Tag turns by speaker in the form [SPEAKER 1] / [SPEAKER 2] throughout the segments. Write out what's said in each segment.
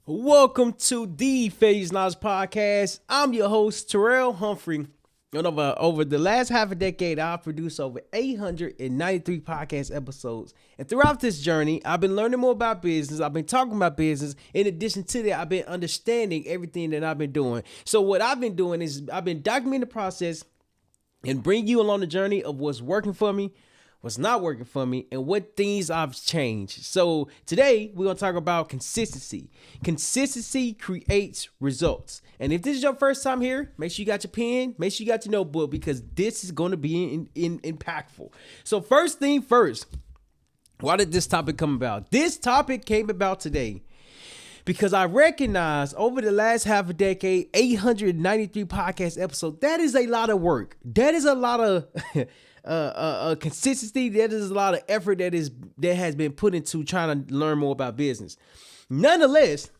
[SPEAKER 1] Welcome to the Phase Knowledge Podcast. I'm your host, Terrell Humphrey. And over the last half a decade, I've produced over 893 podcast episodes. And throughout this journey, I've been learning more about business. I've been talking about business. In addition to that, I've been understanding everything that I've been doing. So what I've been doing is I've been documenting the process and bring you along the journey of what's working for me, what's not working for me, and what things I've changed. So today we're going to talk about consistency. Consistency creates results. And if this is your first time here, make sure you got your pen, make sure you got your notebook, because this is going to be impactful. So first thing first, why did this topic come about? This topic came about today because I recognize over the last half a decade, 893 podcast episodes, that is a lot of work. That is a lot of consistency. That is a lot of effort that has been put into trying to learn more about business. Nonetheless,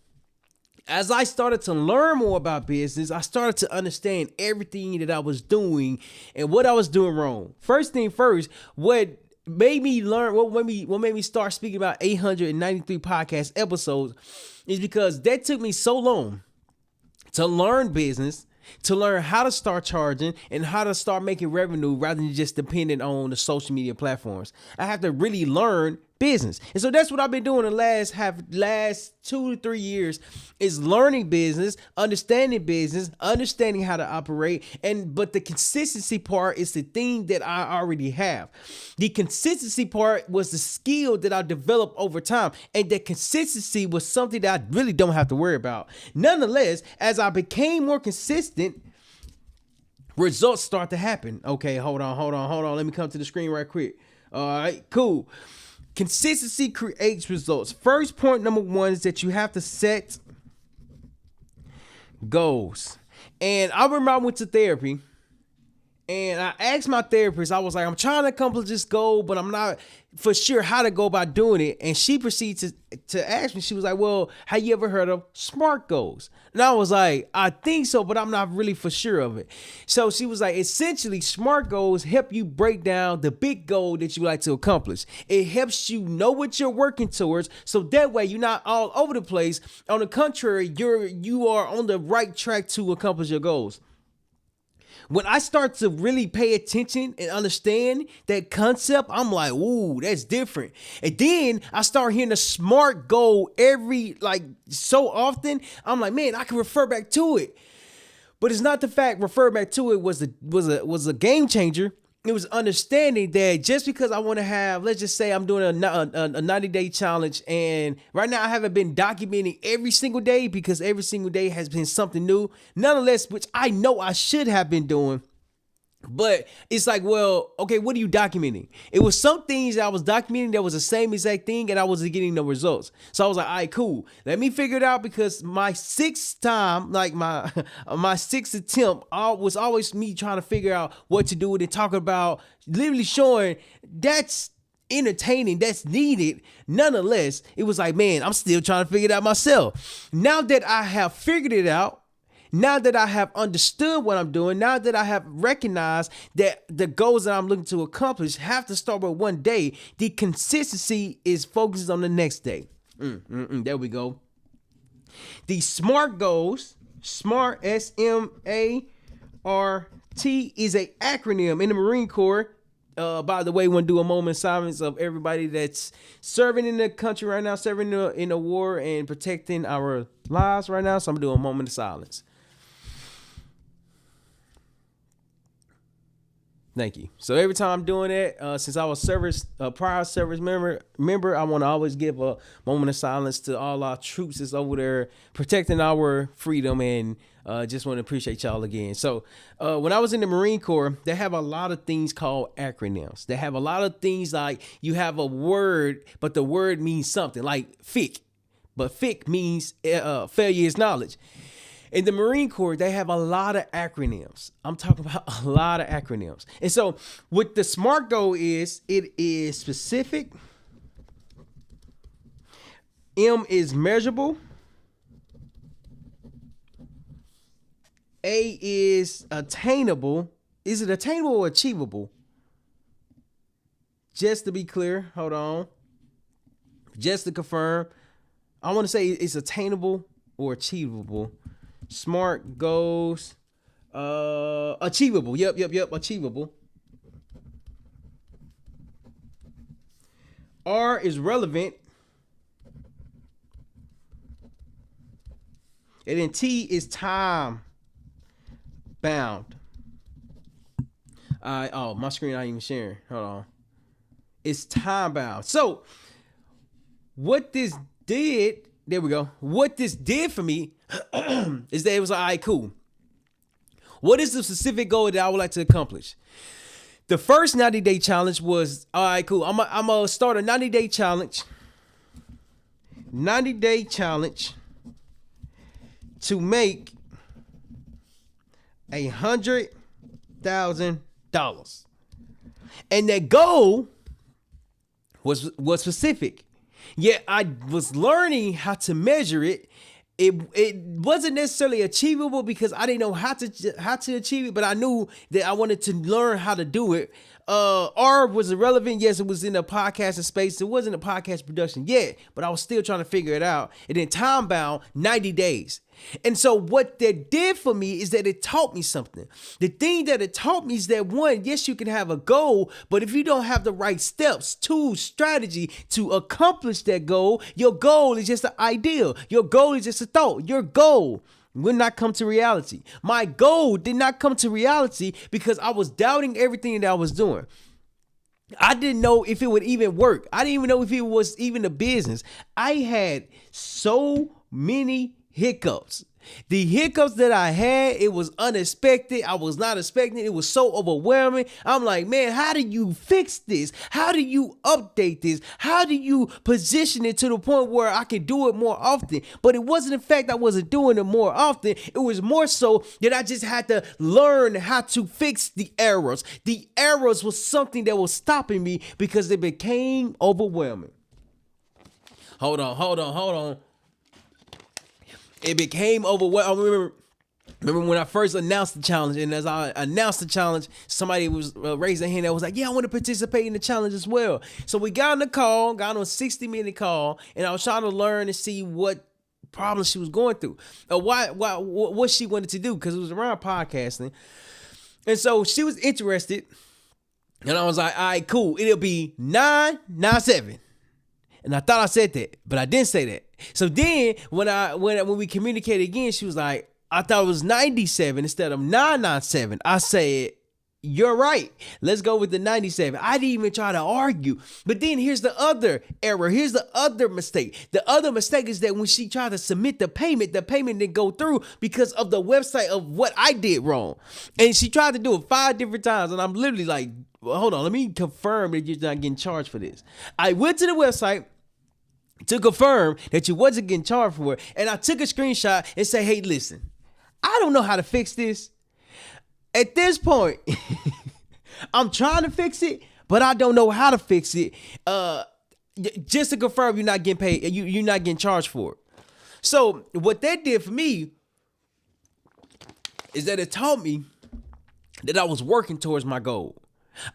[SPEAKER 1] as I started to learn more about business, I started to understand everything that I was doing and what I was doing wrong. First thing first, what made me start speaking about 893 podcast episodes is because that took me so long to learn business, to learn how to start charging and how to start making revenue rather than just depending on the social media platforms. I have to really learn business. And so that's what I've been doing the last 2 to 3 years is learning business, understanding how to operate. But the consistency part is the thing that I already have. The consistency part was the skill that I developed over time. And that consistency was something that I really don't have to worry about. Nonetheless, as I became more consistent, results start to happen. Okay, hold on. Let me come to the screen right quick. All right, cool. Consistency creates results. First point, number one, is that you have to set goals. And I remember I went to therapy and I asked my therapist, I was like, I'm trying to accomplish this goal, but I'm not for sure how to go about doing it. And she proceeded to ask me, she was like, well, have you ever heard of SMART goals? And I was like, I think so, but I'm not really for sure of it. So she was like, essentially, SMART goals help you break down the big goal that you like to accomplish. It helps you know what you're working towards, so that way you're not all over the place. On the contrary, you are on the right track to accomplish your goals. When I start to really pay attention and understand that concept, I'm like, ooh, that's different. And then I start hearing the SMART goal so often. I'm like, man, I can refer back to it. But it's not the fact refer back to it was a game changer. It was understanding that just because I want to have, let's just say I'm doing a 90-day challenge, and right now I haven't been documenting every single day because every single day has been something new. Nonetheless, which I know I should have been doing. But it's like, well, okay, what are you documenting? It was some things that I was documenting that was the same exact thing and I wasn't getting the results. So I was like, all right, cool. Let me figure it out, because my sixth time, like my sixth attempt was always me trying to figure out what to do with it, talking about literally showing that's entertaining, that's needed. Nonetheless, it was like, man, I'm still trying to figure it out myself. Now that I have figured it out, now that I have understood what I'm doing, now that I have recognized that the goals that I'm looking to accomplish have to start with one day, the consistency is focused on the next day. There we go. The SMART goals, SMART, SMART, is an acronym in the Marine Corps. By the way, we want to do a moment of silence of everybody that's serving in the country right now, serving in the war and protecting our lives right now. So I'm going to do a moment of silence. Thank you. So every time I'm doing that, since I was prior service member, I want to always give a moment of silence to all our troops that's over there protecting our freedom, and just want to appreciate y'all again. So when I was in the Marine Corps, they have a lot of things called acronyms. They have a lot of things like you have a word, but the word means something like FIC, but FIC means failure is knowledge. In the Marine Corps, they have a lot of acronyms. I'm talking about a lot of acronyms. And so what the SMART goal is, it is specific. M is measurable. A is attainable. Is it attainable or achievable? Just to be clear, hold on. Just to confirm, I want to say it's attainable or achievable. SMART goals, achievable. Yep, achievable. R is relevant. And then T is time bound. Oh, my screen not even sharing. Hold on. It's time bound. So what this did, there we go. What this did for me is that it was like, all right, cool. What is the specific goal that I would like to accomplish? The first 90-day challenge was, all right, cool. I'm going to start a 90-day challenge. 90-day challenge to make $100,000. And that goal was specific. Yet I was learning how to measure it. It wasn't necessarily achievable because I didn't know how to achieve it, but I knew that I wanted to learn how to do it. R was irrelevant. Yes, it was in the podcasting space. It wasn't a podcast production yet, but I was still trying to figure it out. And then time bound, 90 days. And so what that did for me is that it taught me something. The thing that it taught me is that, one, yes, you can have a goal, but if you don't have the right steps, tools, strategy to accomplish that goal, your goal is just an ideal. Your goal is just a thought. Your goal will not come to reality. My goal did not come to reality because I was doubting everything that I was doing. I didn't know if it would even work. I didn't even know if it was even a business. I had so many hiccups. The hiccups that I had, it was unexpected. I was not expecting it. It was so overwhelming. I'm like, man, how do you fix this? How do you update this? How do you position it to the point where I can do it more often? But it wasn't the fact I wasn't doing it more often. It was more so that I just had to learn how to fix the errors. The errors was something that was stopping me because it became overwhelming. Hold on. It became overwhelming. Remember when I first announced the challenge, and as I announced the challenge, somebody was raised their hand that was like, yeah, I want to participate in the challenge as well. So we got on a 60-minute call, and I was trying to learn and see what problems she was going through, what she wanted to do, because it was around podcasting. And so she was interested, and I was like, all right, cool. It'll be 997. And I thought I said that, but I didn't say that. So then when we communicated again, she was like, I thought it was 97 instead of 997. I said, you're right. Let's go with the 97. I didn't even try to argue. But then here's the other error. Here's the other mistake. The other mistake is that when she tried to submit the payment didn't go through because of the website of what I did wrong. And she tried to do it 5 different times. And I'm literally like, well, hold on, let me confirm that you're not getting charged for this. I went to the website to confirm that you wasn't getting charged for it. And I took a screenshot and say, hey, listen, I don't know how to fix this. At this point, I'm trying to fix it, but I don't know how to fix it. Just to confirm you're not getting paid, you're not getting charged for it. So what that did for me is that it taught me that I was working towards my goal.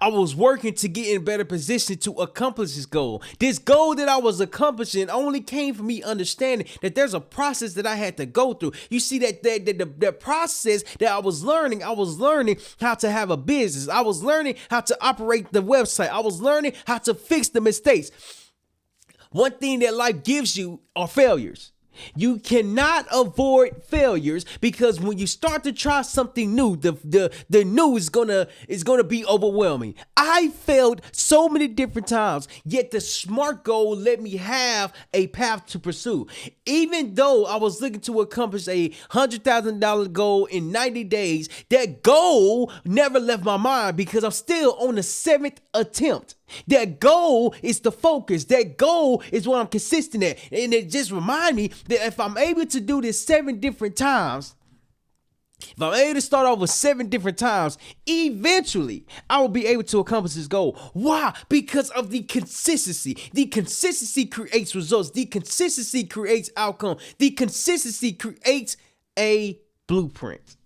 [SPEAKER 1] I was working to get in a better position to accomplish this goal. This goal that I was accomplishing only came from me understanding that there's a process that I had to go through. You see that process that I was learning how to have a business. I was learning how to operate the website. I was learning how to fix the mistakes. One thing that life gives you are failures. You cannot avoid failures because when you start to try something new, the new is gonna be overwhelming. I failed so many different times, yet the SMART goal let me have a path to pursue. Even though I was looking to accomplish a $100,000 goal in 90 days, that goal never left my mind because I'm still on the 7th attempt. That goal is the focus. That goal is what I'm consistent at. And it just reminds me that if I'm able to do this 7 different times, if I'm able to start off with 7 different times, eventually I will be able to accomplish this goal. Why? Because of the consistency. The consistency creates results. The consistency creates outcome. The consistency creates a blueprint.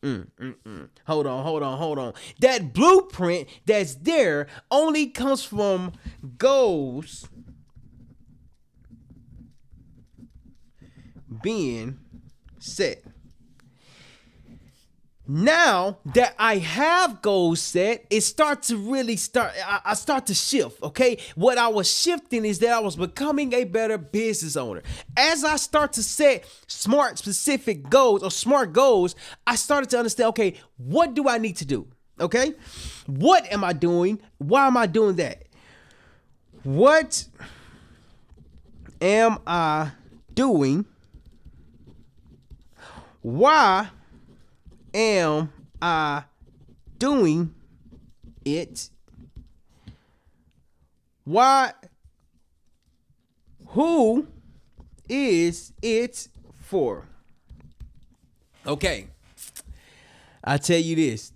[SPEAKER 1] Hold on. That blueprint that's there only comes from goals being set. Now that I have goals set, it starts to really I start to shift, okay? What I was shifting is that I was becoming a better business owner. As I start to set smart, specific goals or smart goals, I started to understand, okay, what do I need to do? Okay? What am I doing? Why am I doing that? What am I doing? Why am I doing it? Why? Who is it for? Okay. I tell you this.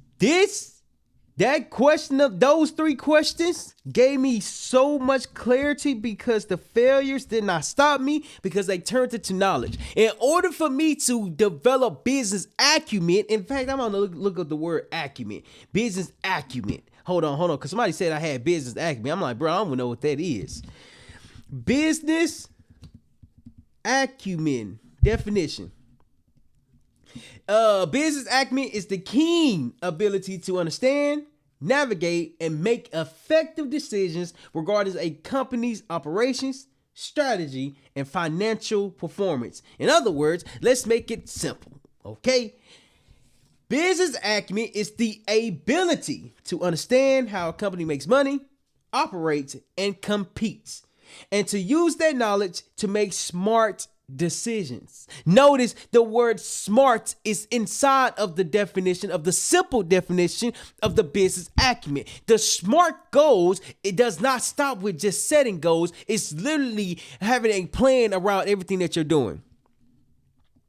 [SPEAKER 1] That question of those three questions gave me so much clarity because the failures did not stop me because they turned it to knowledge. In order for me to develop business acumen, in fact, I'm going to look up the word acumen, business acumen. Hold on, because somebody said I had business acumen. I'm like, bro, I don't even know what that is. Business acumen definition. Business acumen is the keen ability to understand, navigate, and make effective decisions regarding a company's operations, strategy, and financial performance. In other words, let's make it simple, okay? Business acumen is the ability to understand how a company makes money, operates, and competes, and to use that knowledge to make smart decisions. Notice the word smart is inside of the definition of the simple definition of the business acumen. The SMART goals, it does not stop with just setting goals. It's literally having a plan around everything that you're doing.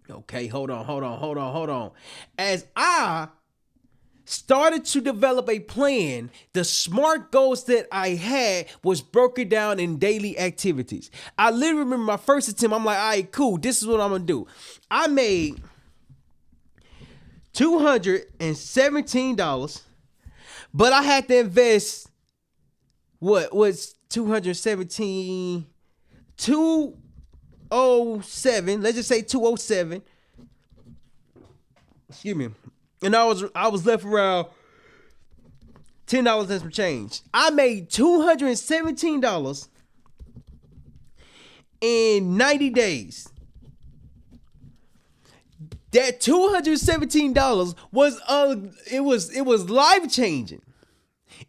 [SPEAKER 1] Okay, hold on. As I started to develop a plan, the SMART goals that I had was broken down in daily activities. I literally remember my first attempt. I'm like, all right, cool. This is what I'm going to do. I made $217, but I had to invest, what was 217? 207. Let's just say 207. Excuse me. And I was left around $10 and some change. I made $217 in 90 days. That $217 was life changing.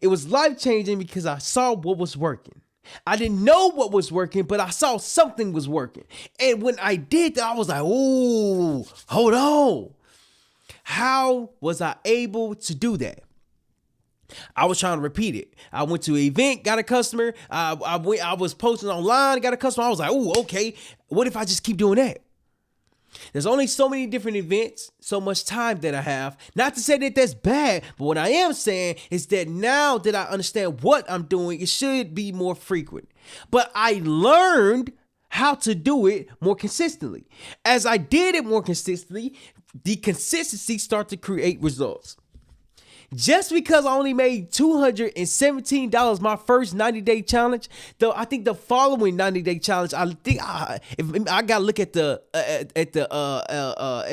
[SPEAKER 1] It was life changing because I saw what was working. I didn't know what was working, but I saw something was working. And when I did that, I was like, "Ooh, hold on. How was I able to do that?" I was trying to repeat it. I went to an event, got a customer. I was posting online, got a customer. I was like, "Ooh, okay. What if I just keep doing that?" There's only so many different events, so much time that I have. Not to say that that's bad, but what I am saying is that now that I understand what I'm doing, it should be more frequent. But I learned how to do it more consistently. As I did it more consistently, the consistency started to create results. Just because I only made $217 my first 90-day challenge, though I think the following 90-day challenge, I think I gotta look at in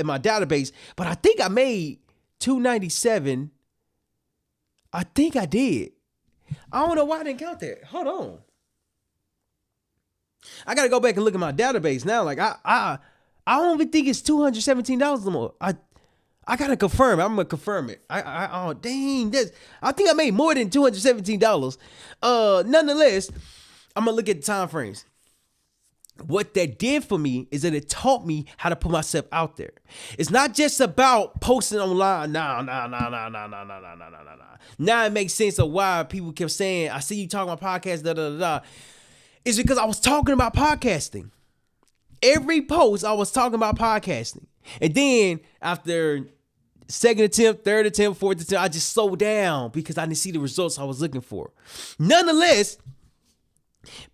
[SPEAKER 1] my database, but I think I made $297. I think I did. I don't know why I didn't count that. Hold on. I gotta go back and look at my database now. Like I don't even think it's $217 no more. I gotta confirm. I'm gonna confirm it. Oh dang, I think I made more than $217. Nonetheless, I'm gonna look at the time frames. What that did for me is that it taught me how to put myself out there. It's not just about posting online. Nah. Now it makes sense of why people kept saying, "I see you talking about podcasts, It's because I was talking about podcasting. Every post I was talking about podcasting. And then after second attempt, third attempt, fourth attempt, I just slowed down because I didn't see the results I was looking for. Nonetheless,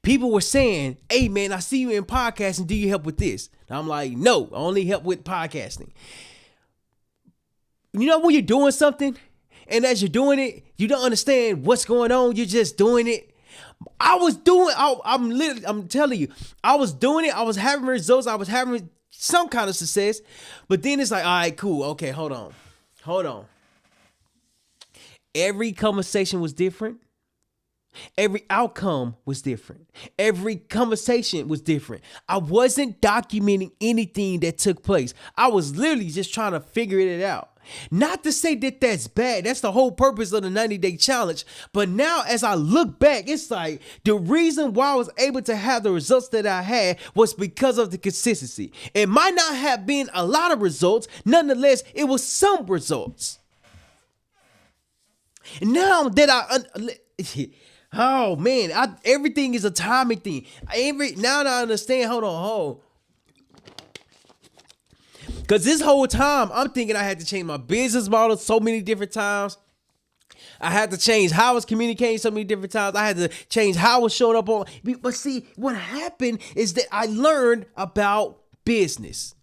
[SPEAKER 1] people were saying, "Hey man, I see you in podcasting. Do you help with this?" And I'm like, "No, I only help with podcasting." You know when you're doing something and as you're doing it, you don't understand what's going on. You're just doing it. I'm telling you, I was doing it. I was having results. I was having some kind of success. But then it's like, all right, cool. Okay, hold on. Every conversation was different. Every outcome was different. Every conversation was different. I wasn't documenting anything that took place. I was literally just trying to figure it out. Not to say that that's bad. That's the whole purpose of the 90-day challenge. But now as I look back, it's like the reason why I was able to have the results that I had was because of the consistency. It might not have been a lot of results. Nonetheless, it was some results. Now that oh man, everything is a timing thing. Now that I understand, hold on. Because this whole time, I'm thinking I had to change my business model so many different times. I had to change how I was communicating so many different times. I had to change how I was showing up on. But see, what happened is that I learned about business.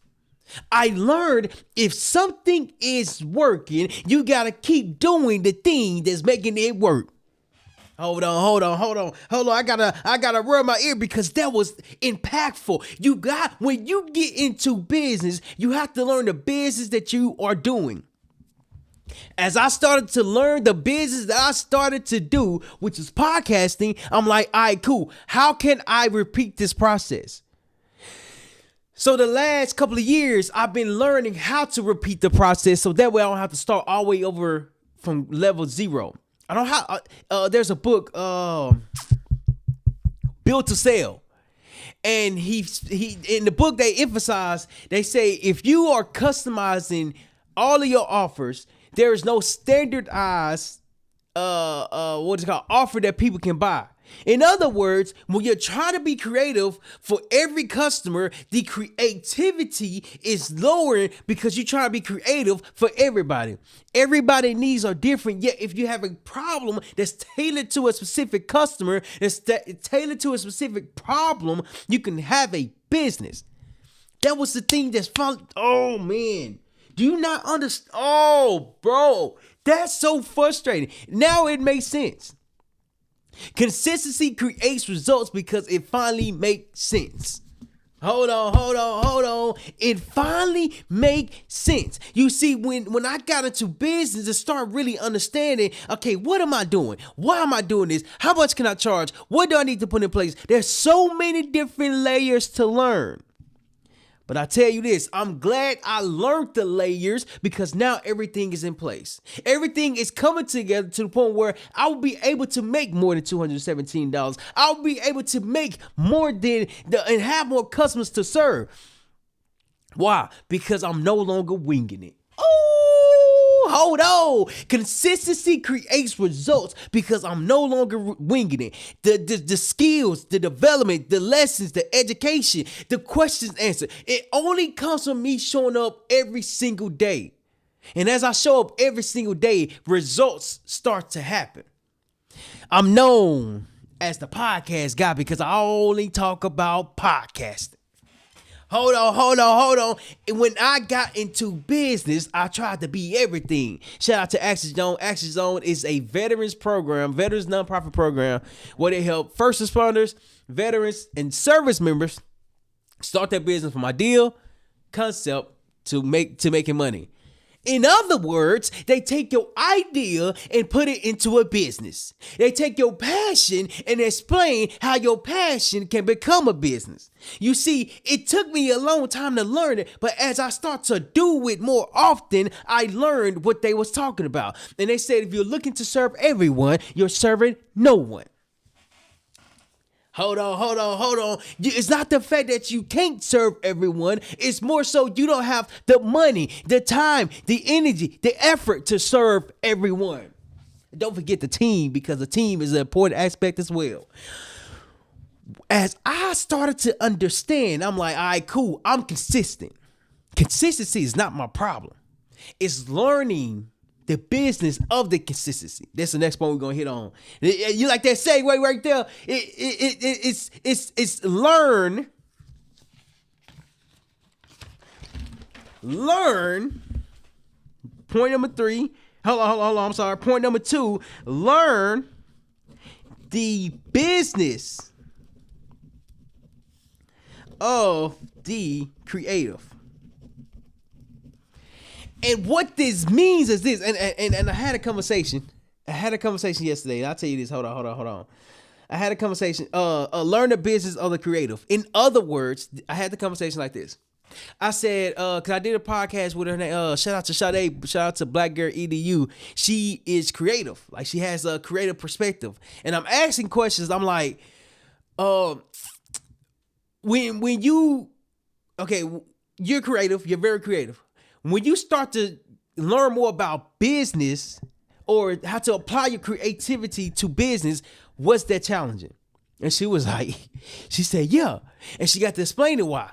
[SPEAKER 1] I learned if something is working, you got to keep doing the thing that's making it work. Hold on. I gotta rub my ear because that was impactful. When you get into business, you have to learn the business that you are doing. As I started to learn the business that I started to do, which is podcasting, I'm like, all right, cool. How can I repeat this process? So the last couple of years, I've been learning how to repeat the process so that way I don't have to start all the way over from level 0. I don't have. There's a book, Build to Sell, and he in the book they emphasize. They say if you are customizing all of your offers, there is no standardized offer that people can buy. In other words, when you're trying to be creative for every customer, the creativity is lowering because you're trying to be creative for everybody. Everybody's needs are different, yet if you have a problem that's tailored to a specific customer, that's tailored to a specific problem, you can have a business. That was the thing that's found. Oh, man. Do you not understand? Oh, bro. That's so frustrating. Now it makes sense. Consistency creates results because it finally makes sense. Hold on. It finally makes sense. You see, when I got into business and start really understanding, okay, what am I doing? Why am I doing this? How much can I charge? What do I need to put in place? There's so many different layers to learn. But I tell you this, I'm glad I learned the layers because now everything is in place. Everything is coming together to the point where I will be able to make more than $217. I'll be able to make more and have more customers to serve. Why? Because I'm no longer winging it. Hold on. Consistency creates results because I'm no longer winging it. The skills, the development, the lessons, the education, the questions answered. It only comes from me showing up every single day. And as I show up every single day, results start to happen. I'm known as the podcast guy because I only talk about podcasting. Hold on. And when I got into business, I tried to be everything. Shout out to Access Zone. Access Zone is a veterans nonprofit program where they help first responders, veterans, and service members start their business from idea, concept to making money. In other words, they take your idea and put it into a business. They take your passion and explain how your passion can become a business. You see, it took me a long time to learn it, but as I start to do it more often, I learned what they was talking about. And they said, if you're looking to serve everyone, you're serving no one. Hold on. It's not the fact that you can't serve everyone. It's more so you don't have the money, the time, the energy, the effort to serve everyone. Don't forget the team because the team is an important aspect as well. As I started to understand, I'm like, all right, cool. I'm consistent. Consistency is not my problem. It's learning the business of the consistency. That's the next point we're gonna hit on. You like that segue right there? It's learn. Point number 3. Hold on. I'm sorry. Point number 2. Learn the business of the creative. And what this means is this, and I had a conversation. Yesterday, and I'll tell you this. Hold on. I had a conversation. Learn the business of the creative. In other words, I had the conversation like this. I said, cause I did a podcast with her. Shout out to Sade. Shout out to Black Girl EDU. She is creative. Like, she has a creative perspective. And I'm asking questions. I'm like, when you, okay, you're creative. You're very creative. When you start to learn more about business or how to apply your creativity to business, what's that challenging? And she was like, she said, yeah. And she got to explain it why.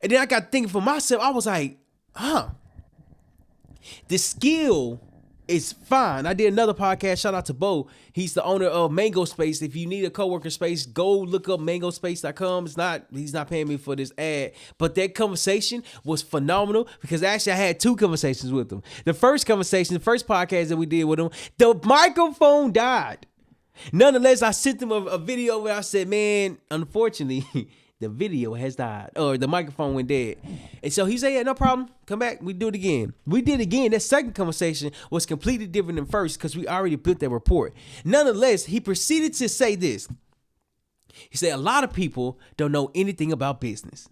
[SPEAKER 1] And then I got thinking for myself, I was like, the skill is fine. I did another podcast. Shout out to Bo. He's the owner of Mango Space. If you need a co-working space, go look up mangospace.com. He's not paying me for this ad. But that conversation was phenomenal because actually I had two conversations with him. The first podcast that we did with him, the microphone died. Nonetheless, I sent him a video where I said, man, unfortunately, the video has died, or the microphone went dead. And so he said, yeah, no problem. Come back. We do it again. We did it again. That second conversation was completely different than first because we already built that rapport. Nonetheless, he proceeded to say this. He said, a lot of people don't know anything about business.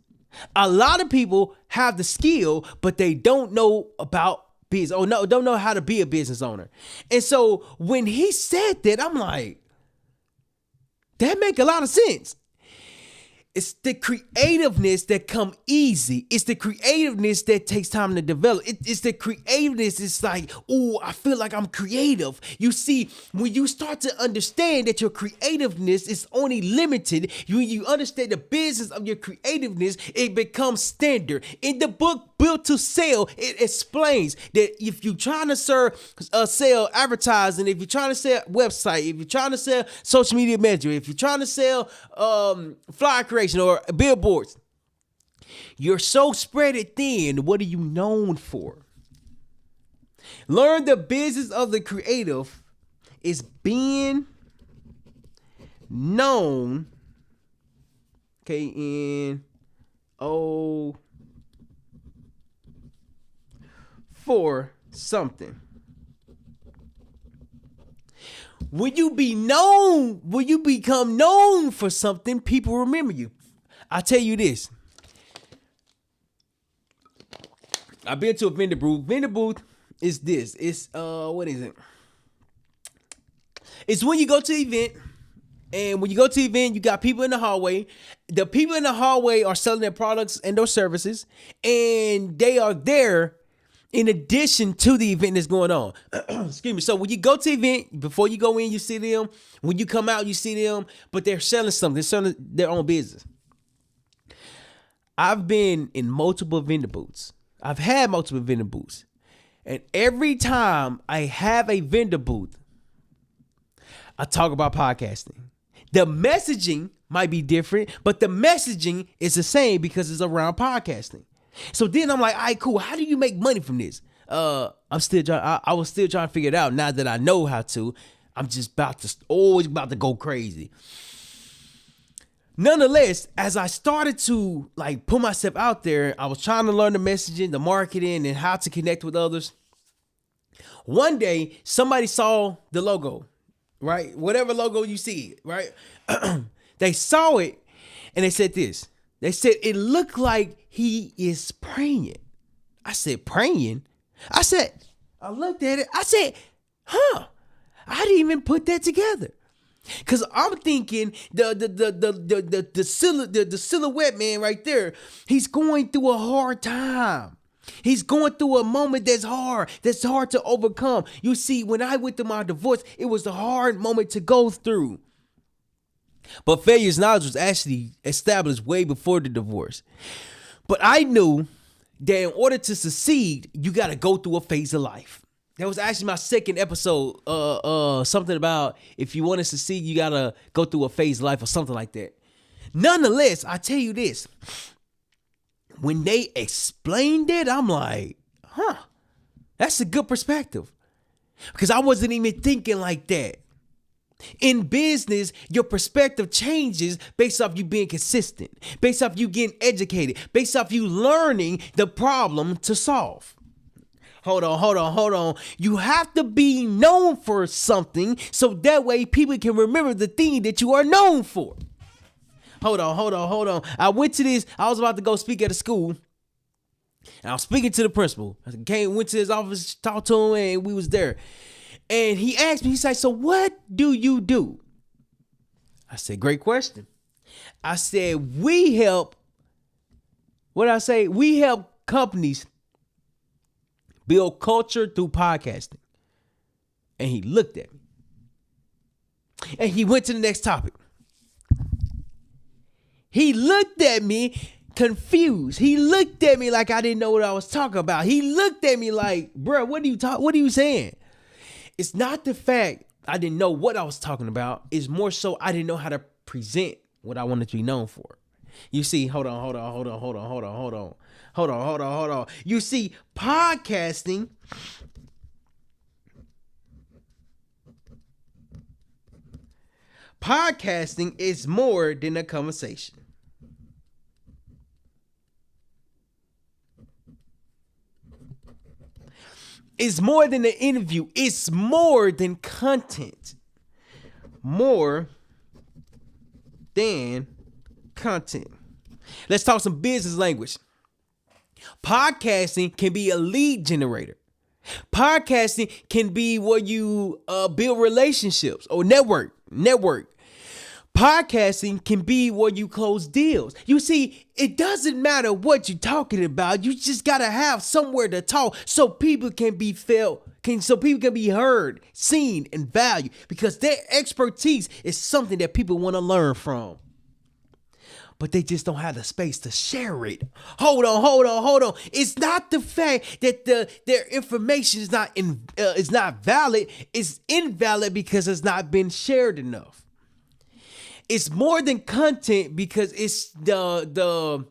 [SPEAKER 1] A lot of people have the skill, but they don't know about business, or no, don't know how to be a business owner. And so when he said that, I'm like, that make a lot of sense. It's the creativeness that come easy. It's the creativeness that takes time to develop. It's the creativeness. It's like, oh, I feel like I'm creative. You see, when you start to understand that your creativeness is only limited, you understand the business of your creativeness, it becomes standard. In the book Built to Sell, it explains that if you're trying to sell advertising, if you're trying to sell website, if you're trying to sell social media manager, if you're trying to sell flyer creation or billboards, you're so spread it thin. What are you known for? Learn the business of the creative is being known. KNO for something. When you become known for something, people remember you. I tell you this. I've been to a vendor booth. Vendor booth is this. It's what is it? It's when you go to an event, and when you go to the event, you got people in the hallway. The people in the hallway are selling their products and their services, and they are there in addition to the event that's going on. Excuse me. So when you go to the event, before you go in, you see them. When you come out, you see them, but they're selling something. They're selling their own business. I've been in multiple vendor booths. I've had multiple vendor booths. And every time I have a vendor booth, I talk about podcasting. The messaging might be different, but the messaging is the same because it's around podcasting. So then I'm like, all right, cool. How do you make money from this? I was still trying to figure it out. Now that I know how to, I'm just always about to go crazy. Nonetheless, as I started to like put myself out there, I was trying to learn the messaging, the marketing, and how to connect with others. One day, somebody saw the logo, right? Whatever logo you see, right? They saw it and they said this. They said, it looked like he is praying. I said, praying? I looked at it. I said, I didn't even put that together. Cause I'm thinking the silhouette man right there, he's going through a hard time. He's going through a moment that's hard to overcome. You see, when I went through my divorce, it was a hard moment to go through. But failure's knowledge was actually established way before the divorce. But I knew that in order to succeed, you got to go through a phase of life. That was actually my second episode. Something about if you want to succeed, you got to go through a phase of life or something like that. Nonetheless, I tell you this. When they explained it, I'm like, that's a good perspective. Because I wasn't even thinking like that. In business, your perspective changes based off you being consistent, based off you getting educated, based off you learning the problem to solve. Hold on. You have to be known for something so that way people can remember the thing that you are known for. Hold on. I went to about to go speak at a school. And I was speaking to the principal. Went to his office, talked to him, and we was there. And he asked me, he said, so what do you do? I said, great question. I said, we help companies build culture through podcasting. And he looked at me. And he went to the next topic. He looked at me confused. He looked at me like I didn't know what I was talking about. He looked at me like, bro, what are you saying? It's not the fact I didn't know what I was talking about. It's more so I didn't know how to present what I wanted to be known for. You see, hold on. You see, podcasting is more than a conversation. It's more than an interview. It's more than content. More than content. Let's talk some business language. Podcasting can be a lead generator. Podcasting can be where you build relationships or network. Podcasting can be where you close deals. You see, it doesn't matter what you're talking about. You just gotta have somewhere to talk so people can be heard, seen, and valued, because their expertise is something that people want to learn from. But they just don't have the space to share it. Hold on. It's not the fact that their information is not valid. It's invalid because it's not been shared enough. It's more than content because it's the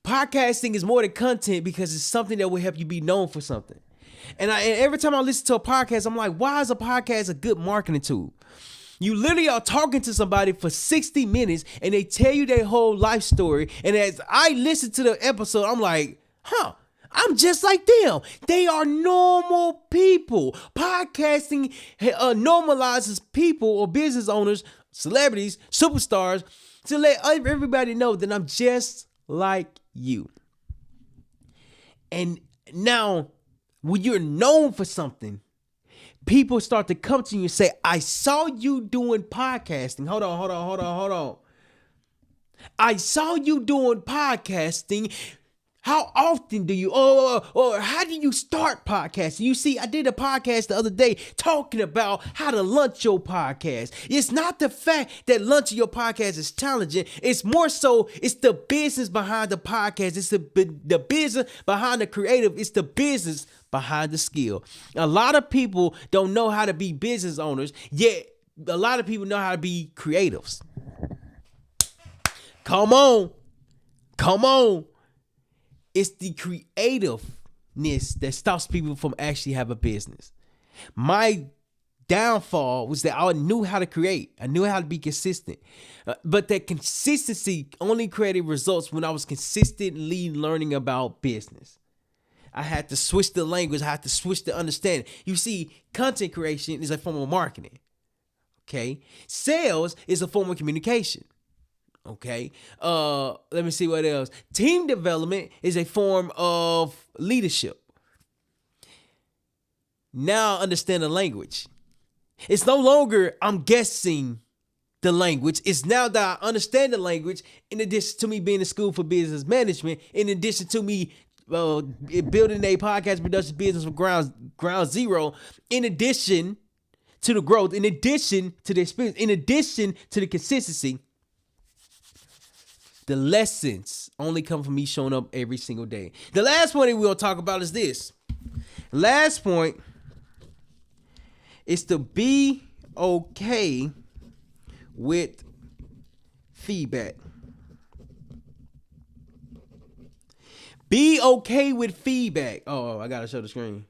[SPEAKER 1] podcasting is more than content because it's something that will help you be known for something. And every time I listen to a podcast, I'm like, why is a podcast a good marketing tool? You literally are talking to somebody for 60 minutes and they tell you their whole life story. And as I listen to the episode, I'm like, I'm just like them. They are normal people. Podcasting normalizes people or business owners, celebrities, superstars, to let everybody know that I'm just like you. And now, when you're known for something, people start to come to you and say, I saw you doing podcasting. Hold on. I saw you doing podcasting. How often do you, or how do you start podcasting? You see, I did a podcast the other day talking about how to launch your podcast. It's not the fact that launching your podcast is challenging. It's more so, it's the business behind the podcast. It's the business behind the creative. It's the business behind the skill. A lot of people don't know how to be business owners, yet a lot of people know how to be creatives. Come on. It's the creativeness that stops people from actually having a business. My downfall was that I knew how to create. I knew how to be consistent. But that consistency only created results when I was consistently learning about business. I had to switch the language. I had to switch the understanding. You see, content creation is a form of marketing. Okay? Sales is a form of communication. Okay. Let me see what else. Team development is a form of leadership. Now understand the language. It's no longer I'm guessing the language. It's now that I understand the language, in addition to me being in school for business management, in addition to me building a podcast production business from ground zero, in addition to the growth, in addition to the experience, in addition to the consistency. The lessons only come from me showing up every single day. The last point that we're going to talk about is this. Last point is to be okay with feedback. Be okay with feedback. Oh, I got to show the screen.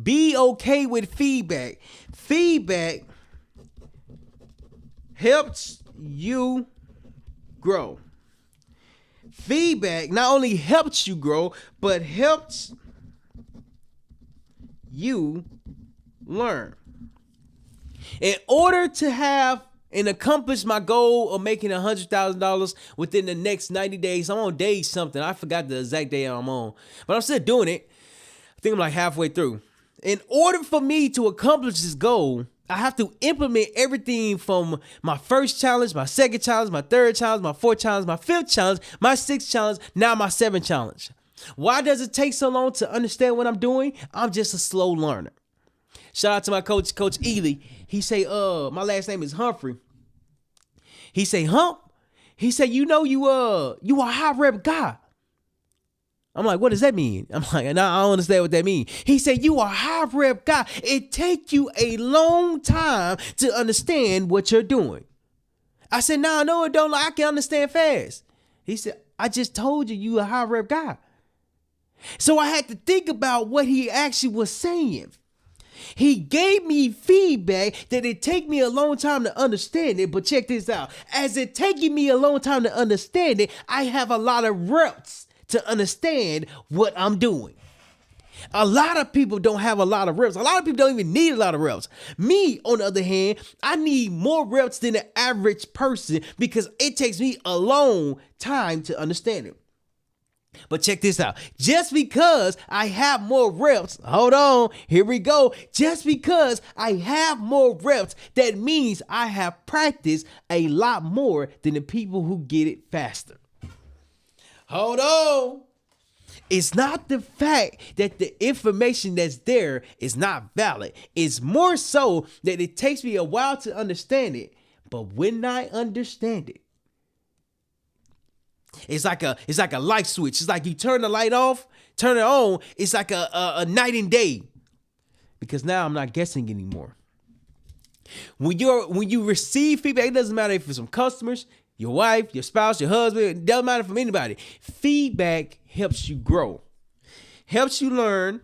[SPEAKER 1] Be okay with feedback. Feedback helps you grow. Feedback not only helps you grow, but helps you learn. In order to have and accomplish my goal of making $100,000 within the next 90 days, I'm on day something. I forgot the exact day I'm on, but I'm still doing it. I think I'm like halfway through. In order for me to accomplish this goal, I have to implement everything from my first challenge, my second challenge, my third challenge, my fourth challenge, my fifth challenge, my sixth challenge, now my seventh challenge. Why does it take so long to understand what I'm doing? I'm just a slow learner. Shout out to my coach, Coach Ely. He say, my last name is Humphrey. He say, Hump. He say, you a high rep guy. I'm like, what does that mean? I'm like, I don't understand what that means. He said, you are a high rep guy. It take you a long time to understand what you're doing. I said, no, it don't. I can understand fast. He said, I just told you a high rep guy. So I had to think about what he actually was saying. He gave me feedback that it take me a long time to understand it, but check this out. As it taking me a long time to understand it, I have a lot of reps to understand what I'm doing. A lot of people don't have a lot of reps. A lot of people don't even need a lot of reps. Me, on the other hand, I need more reps than the average person because it takes me a long time to understand it. But check this out. Just because I have more reps, hold on, here we go. Just because I have more reps, that means I have practiced a lot more than the people who get it faster. Hold on. It's not the fact that the information that's there is not valid. It's more so that it takes me a while to understand it. But when I understand it, it's like a light switch. It's like you turn the light off, turn it on. It's like a night and day. Because now I'm not guessing anymore. When you receive feedback, it doesn't matter if it's from customers, your wife, your spouse, your husband, it doesn't matter from anybody. Feedback helps you grow, helps you learn.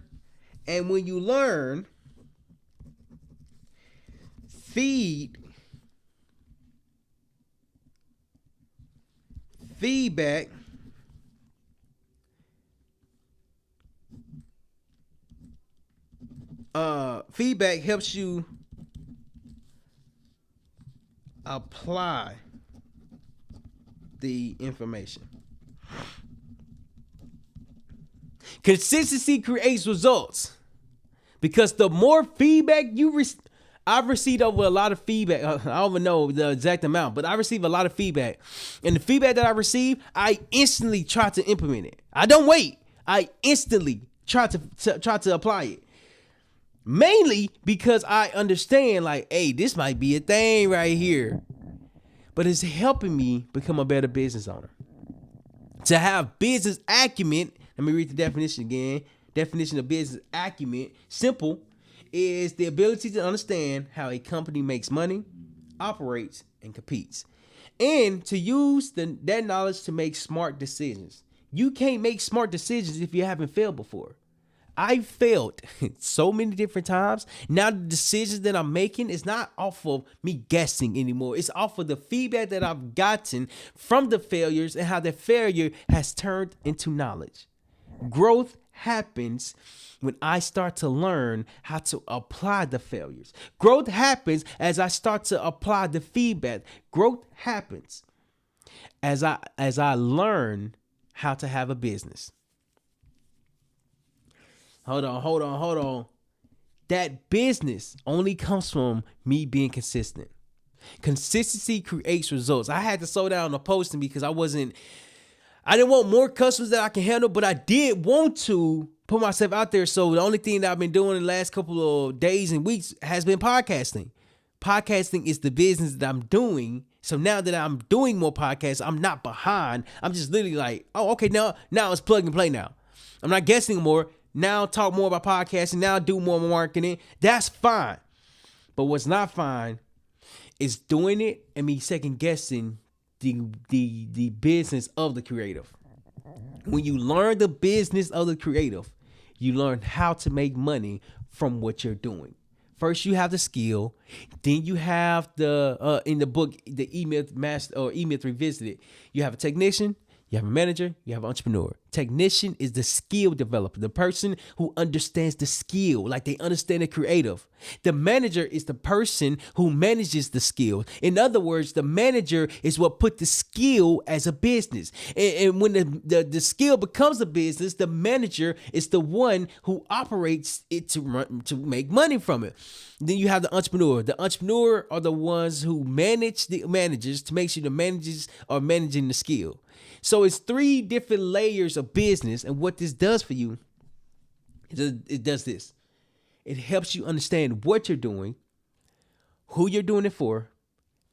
[SPEAKER 1] And when you learn, feedback helps you apply the information. Consistency creates results because the more feedback I've received over a lot of feedback. I don't even know the exact amount, but I receive a lot of feedback. And the feedback that I receive, I instantly try to implement it. I don't wait. I instantly try to apply it. Mainly because I understand, like, hey, this might be a thing right here. But it's helping me become a better business owner. To have business acumen, let me read the definition again. Definition of business acumen, simple, is the ability to understand how a company makes money, operates, and competes. And to use that knowledge to make smart decisions. You can't make smart decisions if you haven't failed before. I failed so many different times. Now the decisions that I'm making is not off of me guessing anymore. It's off of the feedback that I've gotten from the failures and how the failure has turned into knowledge. Growth happens when I start to learn how to apply the failures. Growth happens as I start to apply the feedback. Growth happens as I learn how to have a business. Hold on. That business only comes from me being consistent. Consistency creates results. I had to slow down the posting because I didn't want more customers that I can handle, but I did want to put myself out there. So the only thing that I've been doing in the last couple of days and weeks has been podcasting. Podcasting is the business that I'm doing. So now that I'm doing more podcasts, I'm not behind. I'm just literally like, oh, okay, now it's plug and play now. I'm not guessing more. Now talk more about podcasting. Now do more marketing. That's fine. But what's not fine is doing it and me second guessing the business of the creative. When you learn the business of the creative, you learn how to make money from what you're doing. First, you have the skill. Then you have the in the book, the E-Myth Master or E-Myth Revisited. You have a technician, you have a manager, you have an entrepreneur. Technician is the skill developer, the person who understands the skill, like they understand the creative. The manager is the person who manages the skill. In other words, the manager is what put the skill as a business. And when the skill becomes a business, the manager is the one who operates it to make money from it. Then you have the entrepreneur. The entrepreneur are the ones who manage the managers to make sure the managers are managing the skill. So it's 3 different layers of business. And what this does for you, it does this. It helps you understand what you're doing, who you're doing it for,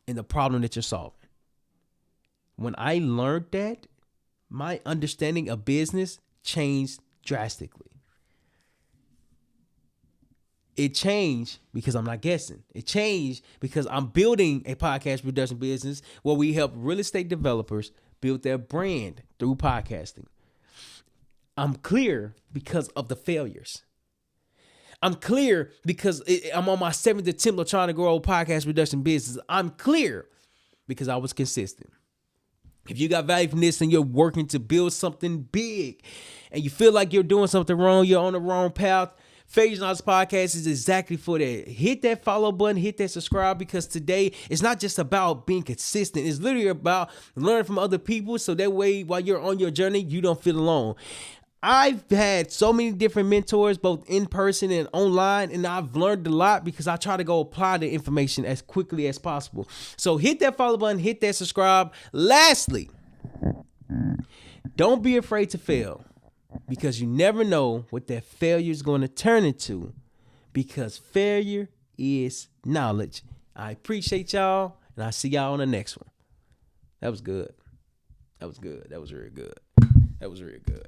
[SPEAKER 1] and the problem that you're solving. When I learned that, my understanding of business changed drastically. It changed because I'm not guessing. It changed because I'm building a podcast production business where we help real estate developers build their brand through podcasting. I'm clear because of the failures. I'm clear because I'm on my 7th attempt of trying to grow a podcast production business. I'm clear because I was consistent. If you got value from this and you're working to build something big and you feel like you're doing something wrong, you're on the wrong path, Failures Knowledge Podcast is exactly for that. Hit that follow button, hit that subscribe, because today it's not just about being consistent. It's literally about learning from other people so that way while you're on your journey, you don't feel alone. I've had so many different mentors, both in person and online, and I've learned a lot because I try to go apply the information as quickly as possible. So hit that follow button, hit that subscribe. Lastly, don't be afraid to fail, because you never know what that failure is going to turn into, because failure is knowledge. I appreciate y'all, and I'll see y'all on the next one. That was good. That was good. That was really good. That was really good.